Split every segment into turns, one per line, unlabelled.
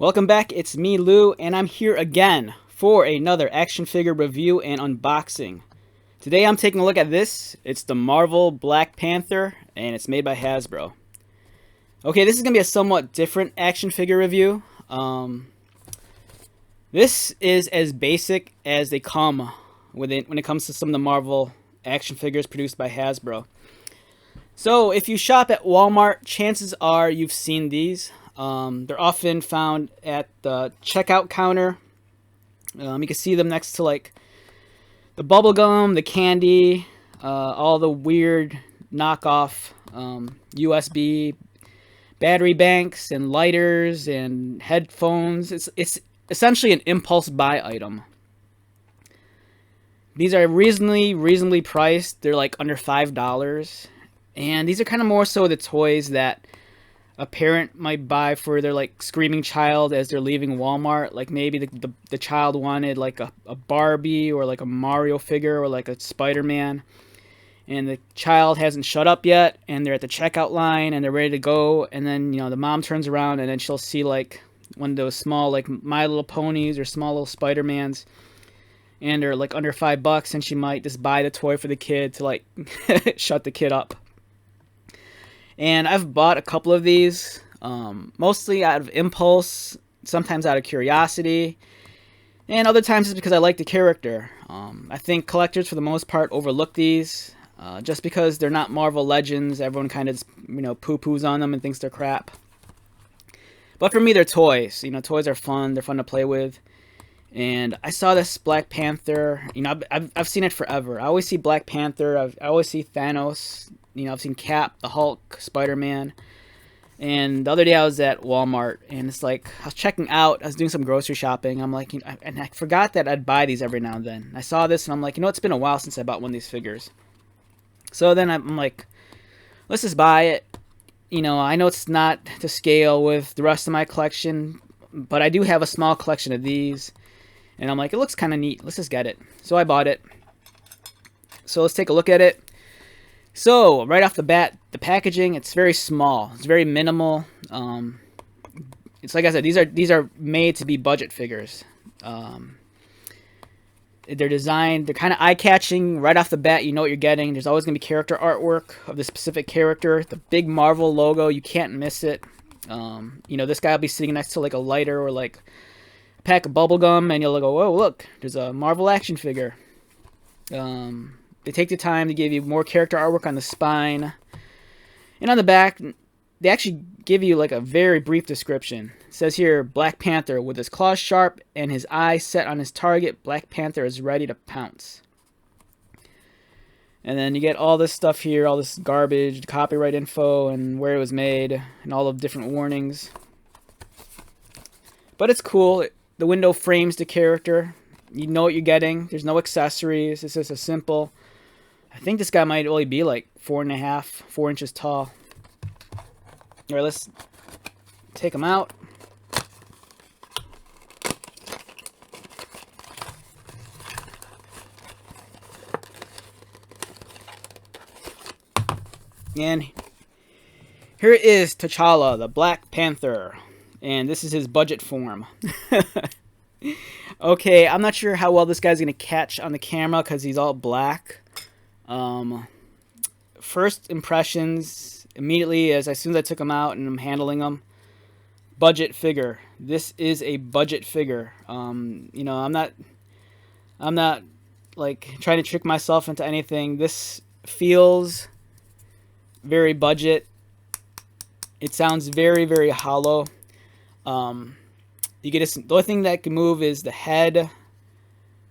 Welcome back, it's me Lou, and I'm here again for another action figure review and unboxing. Today I'm taking a look at this. It's the Marvel Black Panther, and it's made by Hasbro. Okay, this is going to be a somewhat different action figure review. This is as basic as they come when it comes to some of the Marvel action figures produced by Hasbro. So if you shop at Walmart, chances are you've seen these. They're often found at the checkout counter. You can see them next to like the bubble gum, the candy, all the weird knockoff USB battery banks and lighters and headphones. It's essentially an impulse buy item. These are reasonably priced. They're like under $5, and these are kind of more so the toys that a parent might buy for their like screaming child as they're leaving Walmart. Like maybe the child wanted like a Barbie or like a Mario figure or like a Spider-Man, and the child hasn't shut up yet, and they're at the checkout line and they're ready to go, and then the mom turns around and then she'll see like one of those small like My Little Ponies or small little Spider-Mans, and they're like under $5, and she might just buy the toy for the kid to like shut the kid up. And I've bought a couple of these, mostly out of impulse, sometimes out of curiosity, and other times it's because I like the character. I think collectors, for the most part, overlook these, just because they're not Marvel Legends. Everyone kind of poo-poos on them and thinks they're crap. But for me, they're toys. Toys are fun. They're fun to play with. And I saw this Black Panther. I've seen it forever. I always see Black Panther. I always see Thanos. I've seen Cap, the Hulk, Spider-Man. And the other day I was at Walmart, and it's like I was checking out. I was doing some grocery shopping. I'm like, and I forgot that I'd buy these every now and then. I saw this, and I'm like, it's been a while since I bought one of these figures. So then I'm like, let's just buy it. I know it's not to scale with the rest of my collection, but I do have a small collection of these. And I'm like, it looks kind of neat. Let's just get it. So I bought it. So let's take a look at it. So right off the bat, the packaging, it's very small. It's very minimal. It's like I said, these are made to be budget figures. They're designed, they're kind of eye-catching. Right off the bat, you know what you're getting. There's always going to be character artwork of the specific character. The big Marvel logo, you can't miss it. This guy will be sitting next to like a lighter or like a pack of bubble gum, and you'll go, whoa, look, there's a Marvel action figure. They take the time to give you more character artwork on the spine. And on the back, they actually give you like a very brief description. It says here, Black Panther, with his claws sharp and his eyes set on his target, Black Panther is ready to pounce. And then you get all this stuff here, all this garbage, copyright info, and where it was made, and all of different warnings. But it's cool. The window frames the character. You know what you're getting. There's no accessories. It's just a simple... I think this guy might only be like 4 inches tall. Alright, let's take him out. And here it is, T'Challa, the Black Panther. And this is his budget form. Okay, I'm not sure how well this guy's going to catch on the camera because he's all black. First impressions, immediately as soon as I took him out and I'm handling him, budget figure. This is a budget figure. I'm not like trying to trick myself into anything. This feels very budget. It sounds very hollow. The only thing that can move is the head,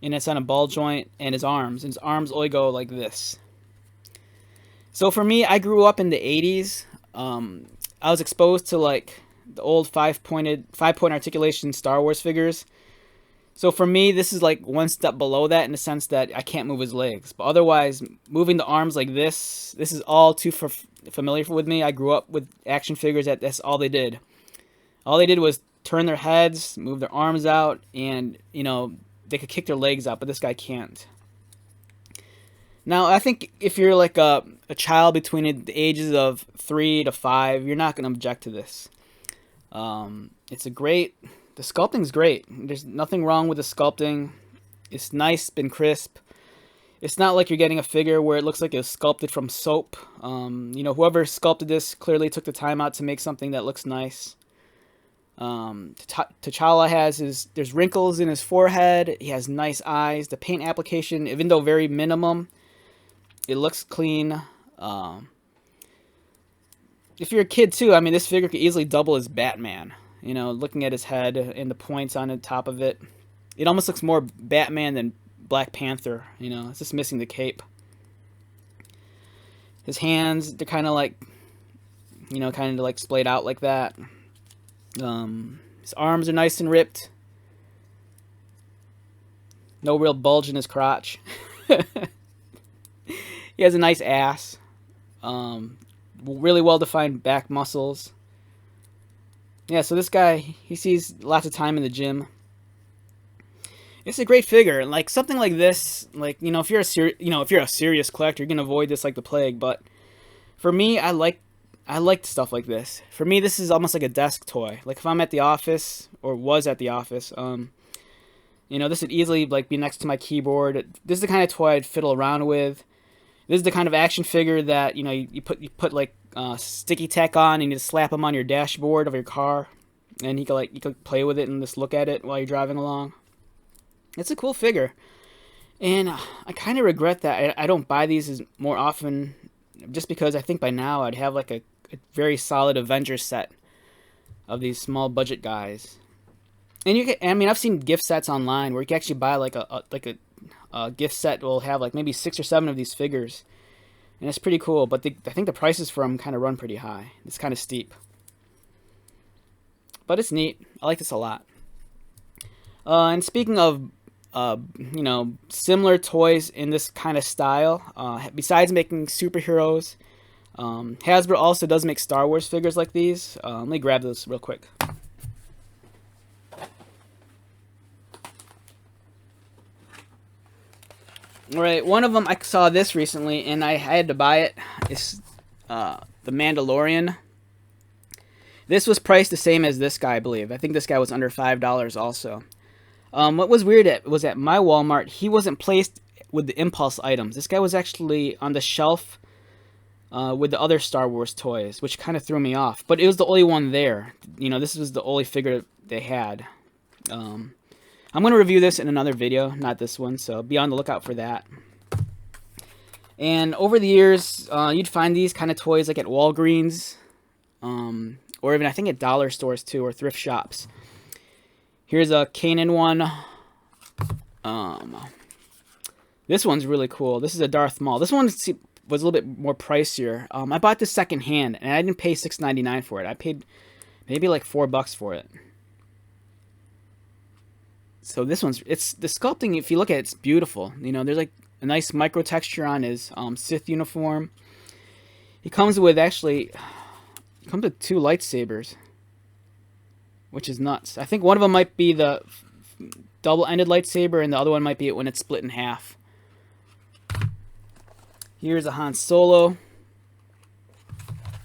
and it's on a ball joint, and his arms. And his arms only go like this. So for me, I grew up in the 80s. I was exposed to like the old five-point articulation Star Wars figures. So for me, this is like one step below that in the sense that I can't move his legs. But otherwise, moving the arms like this is all too familiar with me. I grew up with action figures that's all they did. All they did was turn their heads, move their arms out, and they could kick their legs out, but this guy can't. Now, I think if you're like a child between the ages of 3 to 5, you're not going to object to this. It's a great. The sculpting's great. There's nothing wrong with the sculpting. It's nice, been crisp. It's not like you're getting a figure where it looks like it was sculpted from soap. Whoever sculpted this clearly took the time out to make something that looks nice. T'Challa there's wrinkles in his forehead. He has nice eyes. The paint application, even though very minimum, it looks clean. If you're a kid too, I mean, this figure could easily double as Batman. Looking at his head and the points on the top of it, it almost looks more Batman than Black Panther. It's just missing the cape. His hands, they're kind of like, splayed out like that. His arms are nice and ripped. No real bulge in his crotch. He has a nice ass. Really well defined back muscles. Yeah, so this guy, he sees lots of time in the gym. It's a great figure. Like something like this, like if you're a serious collector, you're gonna avoid this like the plague. But for me, I like stuff like this. For me, this is almost like a desk toy. Like if I'm at the office or was at the office, this would easily like be next to my keyboard. This is the kind of toy I'd fiddle around with. This is the kind of action figure that you put like sticky tack on and you just slap them on your dashboard of your car, and you could play with it and just look at it while you're driving along. It's a cool figure, and I kind of regret that I don't buy these as more often, just because I think by now I'd have like a very solid Avengers set of these small budget guys. And I've seen gift sets online where you can actually buy like a gift set will have like maybe 6 or 7 of these figures, and it's pretty cool. But I think the prices for them kind of run pretty high. It's kind of steep, but it's neat. I like this a lot. And speaking of similar toys in this kind of style, besides making superheroes, Hasbro also does make Star Wars figures like these. Let me grab those real quick. Alright, one of them, I saw this recently, and I had to buy it. It's The Mandalorian. This was priced the same as this guy, I believe. I think this guy was under $5 also. What was weird was at my Walmart, he wasn't placed with the impulse items. This guy was actually on the shelf with the other Star Wars toys, which kind of threw me off. But it was the only one there. This was the only figure they had. I'm going to review this in another video, not this one, so be on the lookout for that. And over the years, you'd find these kind of toys like at Walgreens, or even I think at dollar stores too, or thrift shops. Here's a Kanan one. This one's really cool. This is a Darth Maul. This one was a little bit more pricier. I bought this second hand, and I didn't pay $6.99 for it. I paid maybe like $4 for it. So this one's, it's the sculpting, if you look at it, it's beautiful. There's like a nice micro texture on his Sith uniform. He comes with 2 lightsabers, which is nuts. I think one of them might be the double-ended lightsaber, and the other one might be when it's split in half. Here's a Han Solo,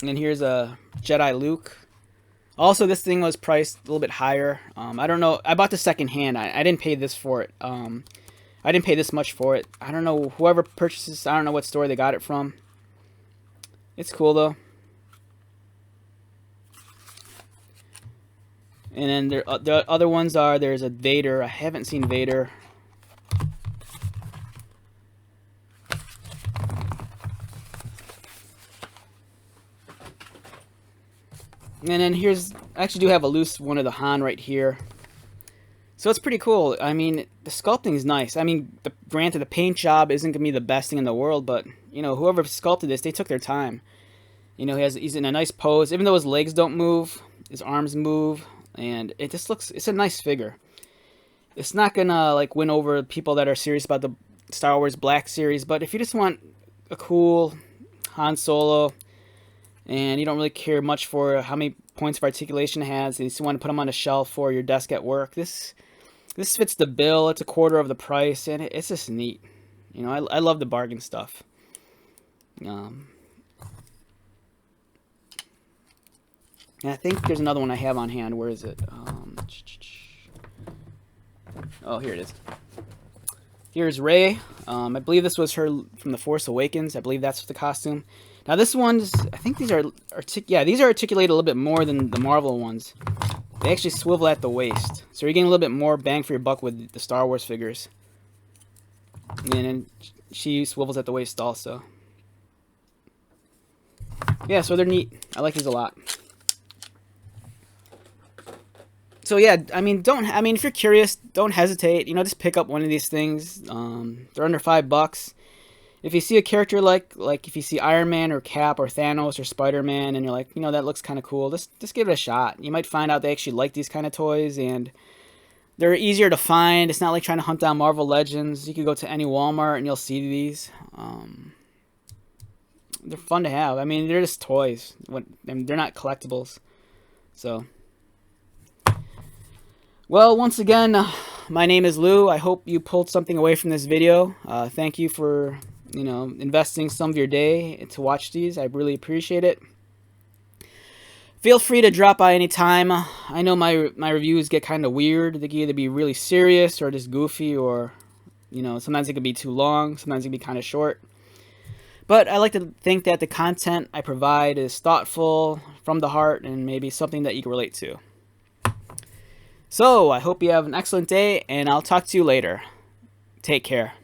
and here's a Jedi Luke. Also, this thing was priced a little bit higher. I don't know. I bought the second hand. I didn't pay this for it. I didn't pay this much for it. I don't know. Whoever purchases, I don't know what store they got it from. It's cool, though. And then the other ones are, there's a Vader. I haven't seen Vader. And then here's, I actually do have a loose one of the Han right here. So it's pretty cool. I mean, the sculpting is nice. I mean, granted, the paint job isn't going to be the best thing in the world, but, whoever sculpted this, they took their time. He's in a nice pose. Even though his legs don't move, his arms move, and it just looks, it's a nice figure. It's not going to, like, win over people that are serious about the Star Wars Black Series, but if you just want a cool Han Solo, and you don't really care much for how many points of articulation it has, and you just want to put them on a shelf for your desk at work, this fits the bill. It's a quarter of the price, and it's just neat. I love the bargain stuff. And I think there's another one I have on hand. Where is it? Oh, here it is. Here's Rey. I believe this was her from The Force Awakens. I believe that's the costume. Now this one's, I think these are, these are articulated a little bit more than the Marvel ones. They actually swivel at the waist. So you're getting a little bit more bang for your buck with the Star Wars figures. And then she swivels at the waist also. Yeah, so they're neat. I like these a lot. So yeah, I mean, if you're curious, don't hesitate. You know, just pick up one of these things. They're under $5. If you see a character like if you see Iron Man or Cap or Thanos or Spider-Man, and you're like, you know, that looks kind of cool, just give it a shot. You might find out they actually like these kind of toys, and they're easier to find. It's not like trying to hunt down Marvel Legends. You could go to any Walmart and you'll see these. They're fun to have. I mean, they're just toys. They're not collectibles. So, well, once again, my name is Lou. I hope you pulled something away from this video. Thank you for, you know, investing some of your day to watch these. I really appreciate it. Feel free to drop by anytime. I know my reviews get kind of weird. They can either be really serious or just goofy, or, you know, sometimes it can be too long. Sometimes it can be kind of short. But I like to think that the content I provide is thoughtful, from the heart, and maybe something that you can relate to. So, I hope you have an excellent day, and I'll talk to you later. Take care.